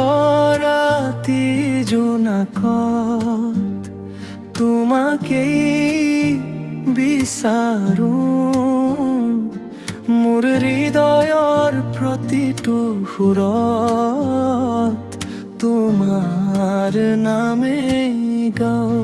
নিরবরাতি জোনাকত তোমাকেই বিচাৰো মোৰ হৃদয়ৰ প্ৰতিটো সুৰত তোমাৰ নামেই গাওঁ।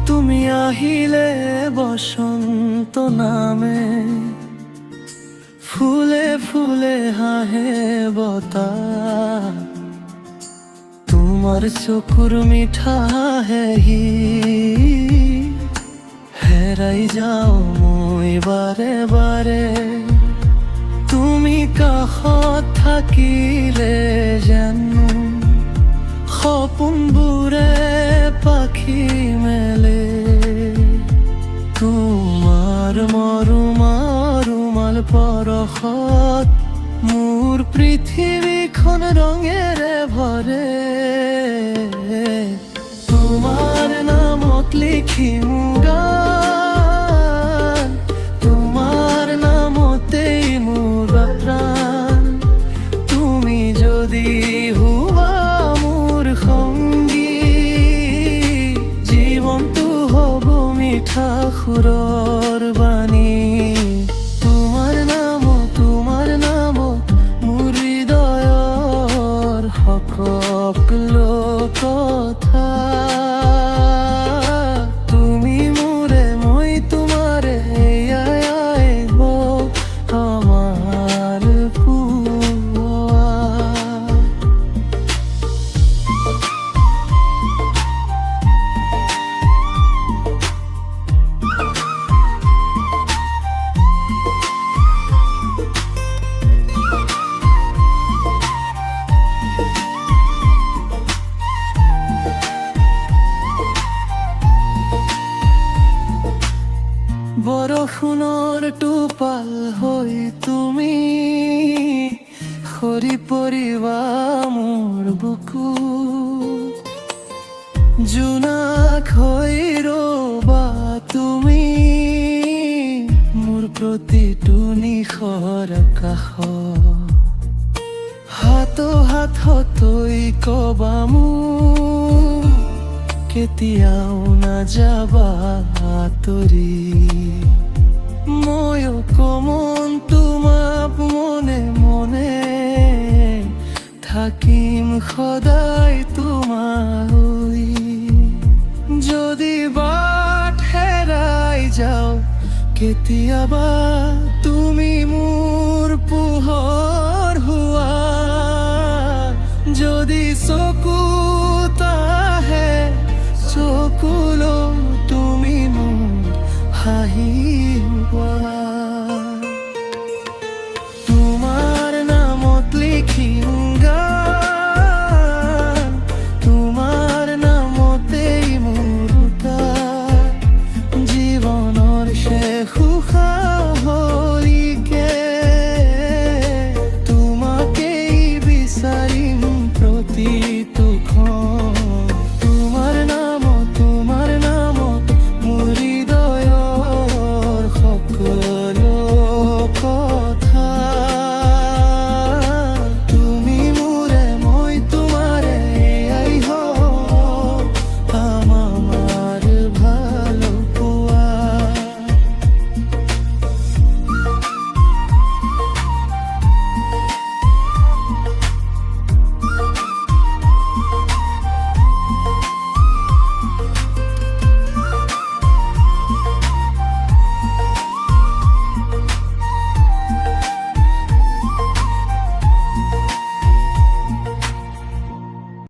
তুমি আহিলে বসন্ত নামে ফুলে ফুলে হাহে বতাহ তোমার চকুৰ মিঠা হেহি হেৰাই যাওঁ মই বাৰে বাৰে তুমি কাষত থাকিলে জানো সপোনবোৰে পাখি মেলে তোমাৰ মৰুমাল পৰশত মোৰ পৃথিৱীখন ৰঙেৰে ভৰে তোমাৰ নামত লিখিম গান তোমাৰ নামতেই মোৰ প্ৰাণ তুমি যদি হোৱা মোৰ সঙ্গী জীৱনটো হ'ব মিঠা সুৰৰ বাণী তোমাৰ নামত মোৰ হৃদয়ৰ সকলো কথা তুমি মোৰে মই তোমাৰে এয়াই হওক আমাৰ পুৱা। বৰষুণৰ টোপাল হৈ তুমি সৰি পৰিবা মোৰ বুকুত জোনাক হৈ ৰবা তুমি মোৰ প্ৰতিটো নিশৰ কাষত হাতত কবা মোক কেতিয়াও নাযাবা আঁতৰি ময়ো কমন তোমাক মনে মনে থাকিম সদায় তোমাৰ হৈ যদি বাট হেৰাই যাওঁ কেতিয়াবা তুমি মোৰ পোহৰ হোৱা যদি চকুত আহে চকুলো তুমি মোৰ হাঁহিবা তোমাৰ নামত লিখি